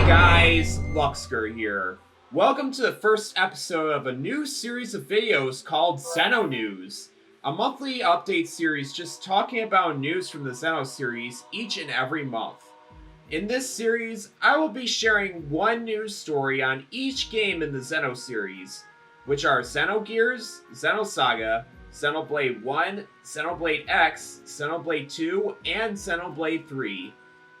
Guys, Luxker here. Welcome to the first episode of a new series of videos called Xeno News, a monthly update series just talking about news from the Xeno series each and every month. In this series, I will be sharing one news story on each game in the Xeno series, which are Xenogears, Xenosaga, Xenoblade 1, Xenoblade X, Xenoblade 2, and Xenoblade 3.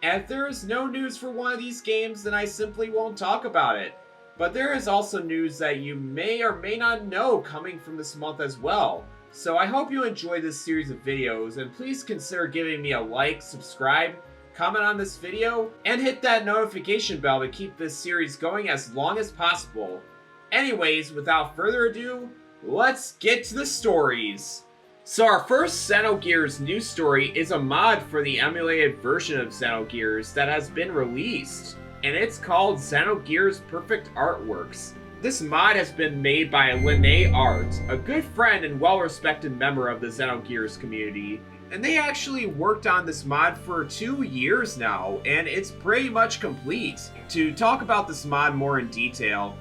And if there is no news for one of these games, then I simply won't talk about it. But there is also news that you may or may not know coming from this month as well. So I hope you enjoy this series of videos, and please consider giving me a like, subscribe, comment on this video, and hit that notification bell to keep this series going as long as possible. Anyways, without further ado, let's get to the stories. So our first Xenogears news story is a mod for the emulated version of Xenogears that has been released, and it's called Xenogears Perfect Artworks. This mod has been made by Linnae Art, a good friend and well-respected member of the Xenogears community, and they actually worked on this mod for 2 years now, and it's pretty much complete. To talk about this mod more in detail,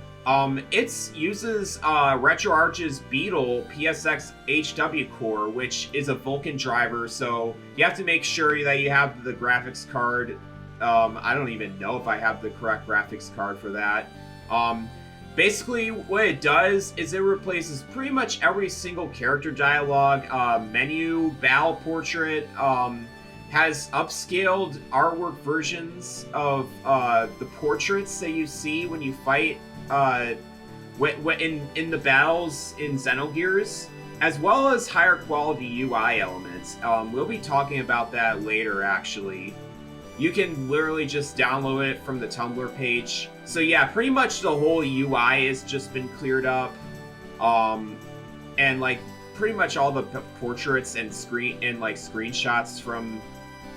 it uses RetroArch's Beetle PSX HW core, which is a Vulkan driver, so you have to make sure that you have the graphics card. I don't even know if I have the correct graphics card for that. Basically, what it does is it replaces pretty much every single character dialogue, menu, battle portrait, has upscaled artwork versions of the portraits that you see when you fight in the battles in Xenogears, as well as higher quality UI elements. We'll be talking about that later, actually. You can literally just download it from the Tumblr page. So yeah, pretty much the whole UI has just been cleared up. And like pretty much all the portraits and screenshots from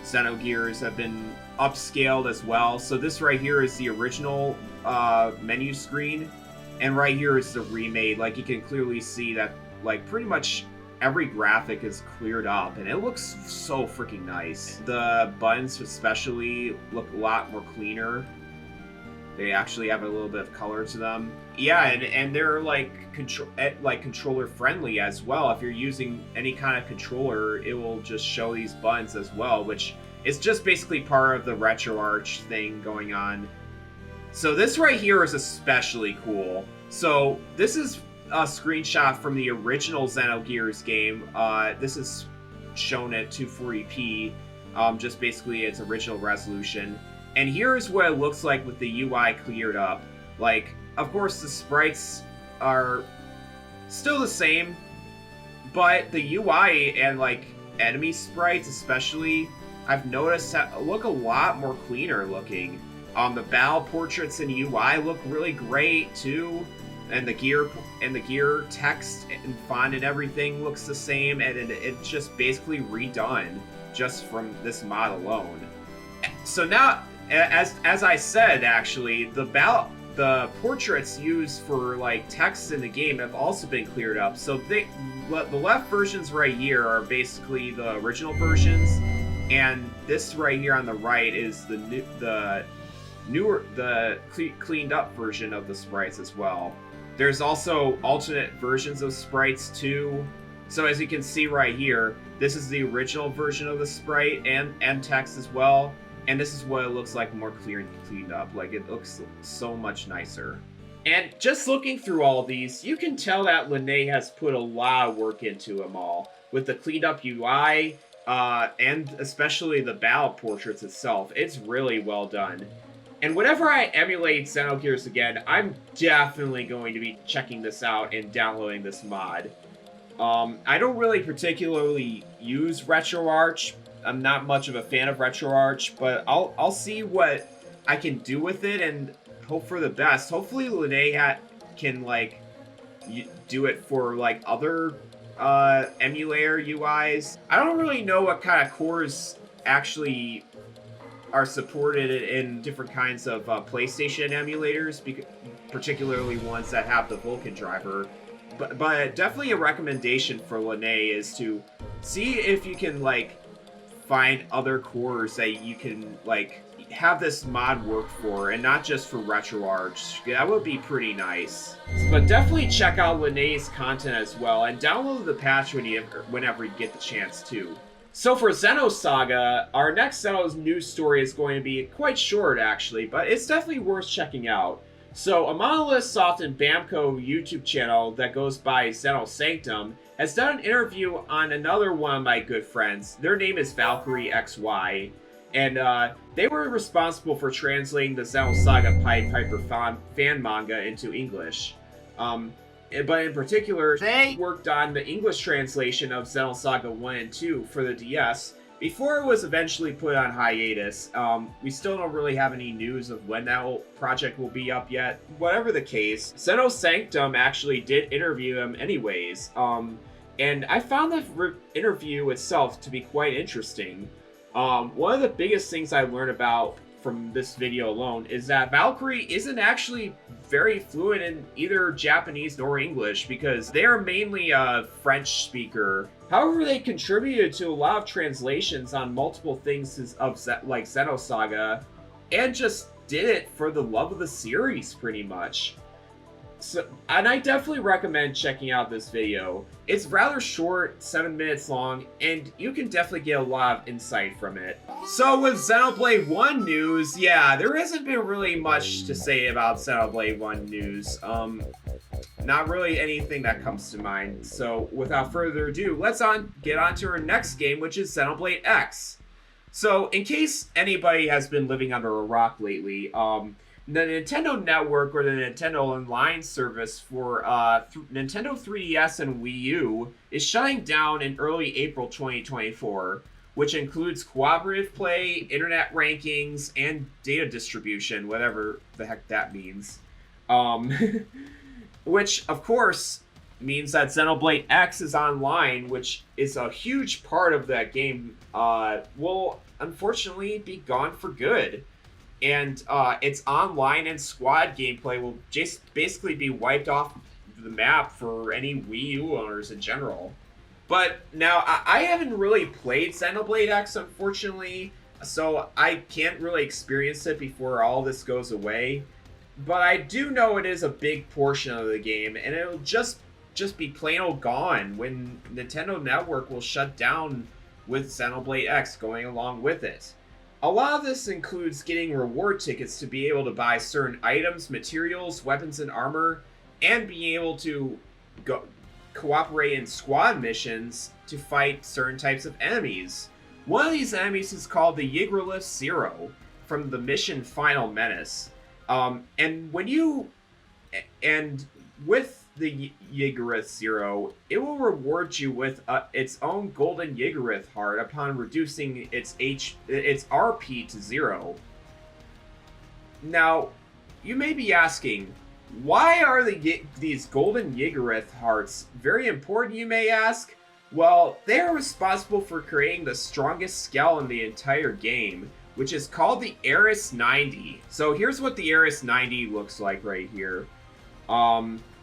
Xenogears have been upscaled as well. So this right here is the original menu screen, and right here is the remade. Like, you can clearly see that like pretty much every graphic is cleared up, and it looks so freaking nice. The buttons especially look a lot more cleaner. They actually have a little bit of color to them. Yeah, and they're like controller friendly as well. If you're using any kind of controller, it will just show these buttons as well, which is just basically part of the RetroArch thing going on. So this right here is especially cool. So this is a screenshot from the original Xenogears game. This is shown at 240p, just basically its original resolution. And here's what it looks like with the UI cleared up. Like, of course, the sprites are still the same, but the UI and like enemy sprites especially, I've noticed look a lot more cleaner looking. The battle portraits in UI look really great too, and the gear text and font and everything looks the same, and it's just basically redone just from this mod alone. So now, as I said, actually, the portraits used for like text in the game have also been cleared up. So the left versions right here are basically the original versions, and this right here on the right is the cleaned up version of the sprites as well. There's also alternate versions of sprites too. So as you can see right here, this is the original version of the sprite and text as well. And this is what it looks like more clear and cleaned up. Like, it looks so much nicer. And just looking through all of these, you can tell that Linnae has put a lot of work into them all. With the cleaned up UI, and especially the battle portraits itself. It's really well done. And whenever I emulate Xenogears again, I'm definitely going to be checking this out and downloading this mod. I don't really particularly use RetroArch. I'm not much of a fan of RetroArch, but I'll see what I can do with it and hope for the best. Hopefully Linnae can like do it for like other emulator UIs. I don't really know what kind of cores actually are supported in different kinds of PlayStation emulators, particularly ones that have the Vulkan driver. But definitely a recommendation for Linnae is to see if you can like find other cores that you can like have this mod work for, and not just for RetroArch. That would be pretty nice. But definitely check out Linnea's content as well, and download the patch whenever you get the chance to. So for Zenos Saga, our next Zenos news story is going to be quite short actually, but it's definitely worth checking out. So a Monolith Soft and Bamco YouTube channel that goes by Zeno Sanctum has done an interview on another one of my good friends. Their name is Valkyrie XY, and they were responsible for translating the Xenosaga Pied Piper fan manga into English. But in particular, they worked on the English translation of Xenosaga 1 and 2 for the DS before it was eventually put on hiatus. We still don't really have any news of when that project will be up yet. Whatever the case, Zeno Sanctum actually did interview him anyways, and I found the interview itself to be quite interesting. One of the biggest things I learned about from this video alone is that Valkyrie isn't actually very fluent in either Japanese nor English, because they are mainly a French speaker. However, they contributed to a lot of translations on multiple things like Xenosaga, and just did it for the love of the series, pretty much. So, and I definitely recommend checking out this video. It's rather short, 7 minutes long, and you can definitely get a lot of insight from it. So with Xenoblade 1 news, yeah, there hasn't been really much to say about Xenoblade 1 news. Not really anything that comes to mind. So without further ado, let's get on to our next game, which is Xenoblade X. So in case anybody has been living under a rock lately, the Nintendo Network, or the Nintendo Online service for Nintendo 3DS and Wii U, is shutting down in early April 2024, which includes cooperative play, internet rankings, and data distribution, whatever the heck that means. Which, of course, means that Xenoblade X is online, which is a huge part of that game, will unfortunately be gone for good. And its online and squad gameplay will just basically be wiped off the map for any Wii U owners in general. But now, I haven't really played Xenoblade X, unfortunately, so I can't really experience it before all this goes away. But I do know it is a big portion of the game, and it'll just be plain old gone when Nintendo Network will shut down, with Xenoblade X going along with it. A lot of this includes getting reward tickets to be able to buy certain items, materials, weapons, and armor, and being able to cooperate in squad missions to fight certain types of enemies. One of these enemies is called the Yggdrasil Zero from the mission Final Menace. And with the Yggdrasil Zero, it will reward you with its own golden Yggdrasil heart upon reducing its RP to 0. Now, you may be asking, why are these golden Yggdrasil hearts very important, you may ask? Well, they are responsible for creating the strongest skill in the entire game, which is called the Eris 90. So here's what the Eris 90 looks like right here.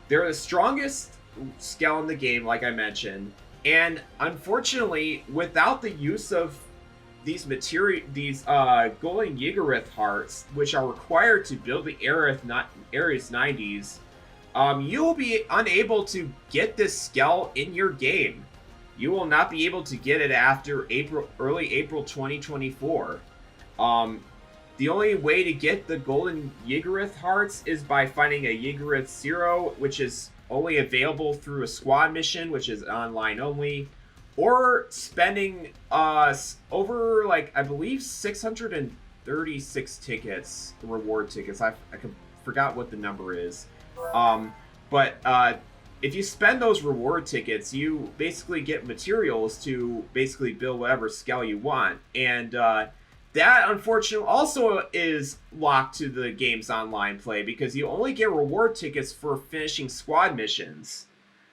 They're the strongest skill in the game, like I mentioned, and unfortunately, without the use of these golden Yggdrasil hearts, which are required to build the Eris 90s, you will be unable to get this skill in your game. You will not be able to get it after early April 2024. The only way to get the golden Yggdrasil hearts is by finding a Yggdrasil Zero, which is only available through a squad mission, which is online only, or spending over, like, I believe 636 tickets, reward tickets. I forgot what the number is. But if you spend those reward tickets, you basically get materials to basically build whatever skill you want. And that, unfortunately, also is locked to the game's online play, because you only get reward tickets for finishing squad missions.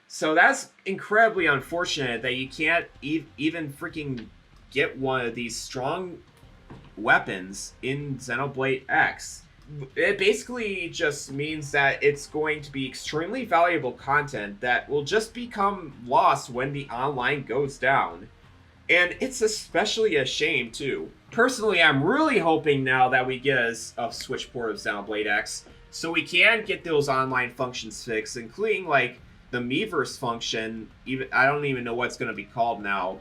So that's incredibly unfortunate that you can't even freaking get one of these strong weapons in Xenoblade X. It basically just means that it's going to be extremely valuable content that will just become lost when the online goes down. And it's especially a shame, too. Personally, I'm really hoping now that we get a Switch port of Xenoblade X, so we can get those online functions fixed, including, like, the Miiverse function. Even I don't even know what's going to be called now,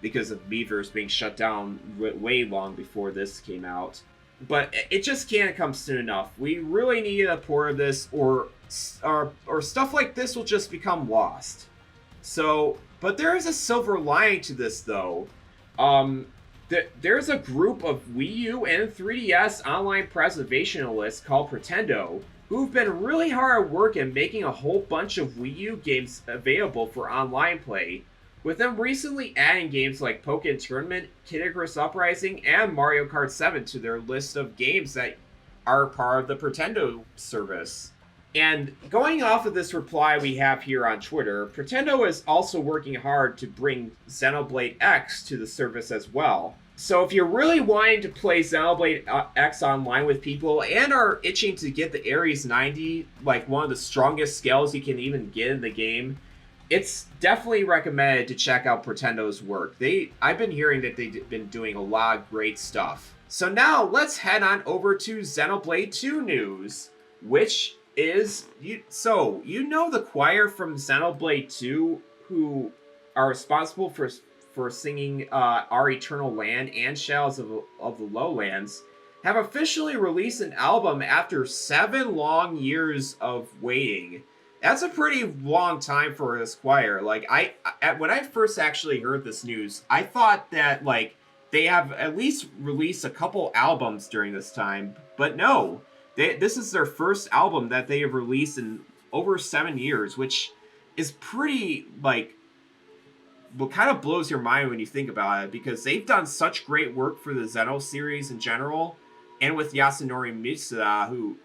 because of Miiverse being shut down way long before this came out. But it just can't come soon enough. We really need a port of this, or stuff like this will just become lost. So, but there is a silver lining to this, though. There's a group of Wii U and 3DS online preservationists called Pretendo, who've been really hard at work in making a whole bunch of Wii U games available for online play, with them recently adding games like Pokken Tournament, Kid Icarus Uprising, and Mario Kart 7 to their list of games that are part of the Pretendo service. And going off of this reply we have here on Twitter, Pretendo is also working hard to bring Xenoblade X to the service as well. So if you're really wanting to play Xenoblade X online with people and are itching to get the Ares 90, like one of the strongest scales you can even get in the game, it's definitely recommended to check out Pretendo's work. I've been hearing that they've been doing a lot of great stuff. So now let's head on over to Xenoblade 2 news, which is the choir from Xenoblade 2 who are responsible for singing Our Eternal Land and Shadows of the Lowlands have officially released an album after 7 long years of waiting. That's a pretty long time for this choir. Like, when I first actually heard this news, I thought that, like, they have at least released a couple albums during this time, but no. This is their first album that they have released in over 7 years, which is pretty, like, what kind of blows your mind when you think about it, because they've done such great work for the Zeno series in general, and with Yasunori Mitsuda, who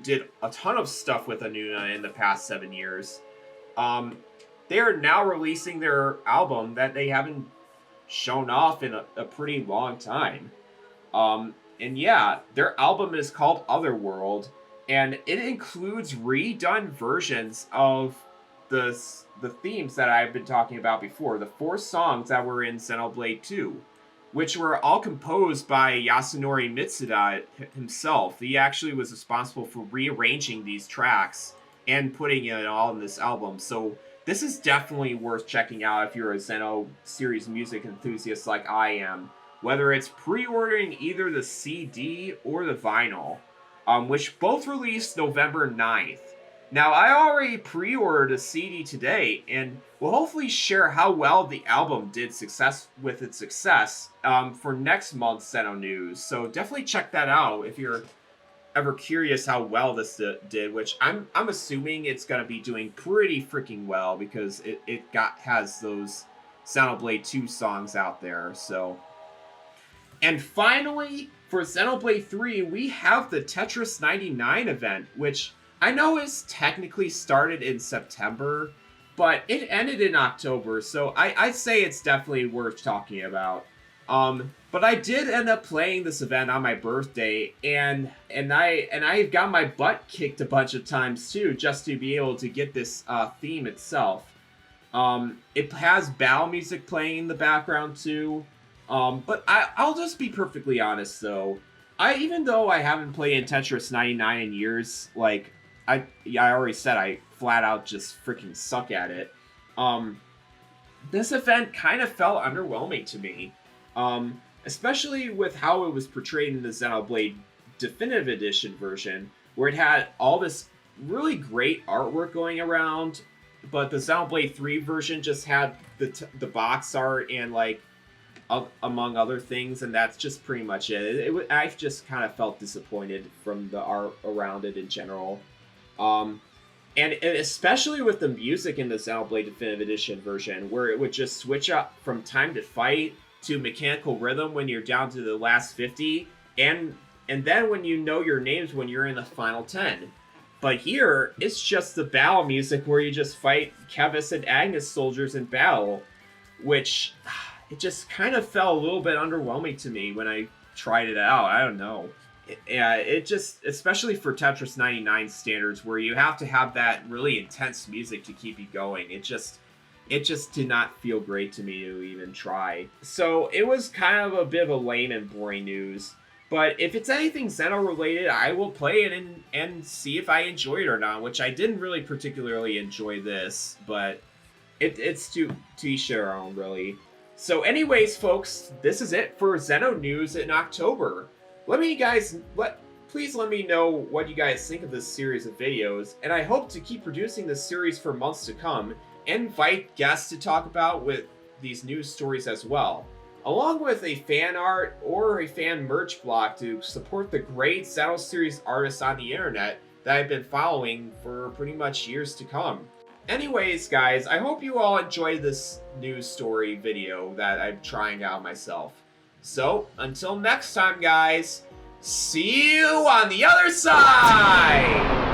did a ton of stuff with ANUNA in the past 7 years. They are now releasing their album that they haven't shown off in a pretty long time. And yeah, their album is called Otherworld, and it includes redone versions of the themes that I've been talking about before, the 4 songs that were in Xenoblade 2, which were all composed by Yasunori Mitsuda himself. He actually was responsible for rearranging these tracks and putting it all in this album. So this is definitely worth checking out if you're a Zeno series music enthusiast like I am, whether it's pre-ordering either the CD or the vinyl, which both released November 9th. Now, I already pre-ordered a CD today, and will hopefully share how well the album did with its success for next month's Zeno News. So definitely check that out if you're ever curious how well this did, which I'm assuming it's going to be doing pretty freaking well, because it has those Xenoblade 2 songs out there, so... And finally, for Xenoblade 3, we have the Tetris 99 event, which I know is technically started in September, but it ended in October, so I'd say it's definitely worth talking about. But I did end up playing this event on my birthday, and I got my butt kicked a bunch of times too, just to be able to get this theme itself. It has battle music playing in the background too. But I'll just be perfectly honest, though. Even though I haven't played in Tetris 99 in years, like, I already said I flat out just freaking suck at it. This event kind of felt underwhelming to me. Especially with how it was portrayed in the Xenoblade Definitive Edition version, where it had all this really great artwork going around, but the Xenoblade 3 version just had the box art and, like, among other things, and that's just pretty much it. I just kind of felt disappointed from the art around it in general. And especially with the music in the Xenoblade Definitive Edition version, where it would just switch up from time to fight to mechanical rhythm when you're down to the last 50, and then when you know your names when you're in the final 10. But here, it's just the battle music where you just fight Kevis and Agnes soldiers in battle, which... It just kind of felt a little bit underwhelming to me when I tried it out. I don't know. It just, especially for Tetris 99 standards, where you have to have that really intense music to keep you going. it just did not feel great to me to even try. So it was kind of a bit of a lame and boring news. But if it's anything Xeno related, I will play it and see if I enjoy it or not, which I didn't really particularly enjoy this, but it's to each their own, really. So anyways, folks, this is it for Xeno news in October. Please let me know what you guys think of this series of videos, and I hope to keep producing this series for months to come, and invite guests to talk about with these news stories as well, along with a fan art or a fan merch blog to support the great Xeno series artists on the internet that I've been following for pretty much years to come. Anyways, guys, I hope you all enjoyed this news story video that I'm trying out myself. So, until next time, guys, see you on the other side!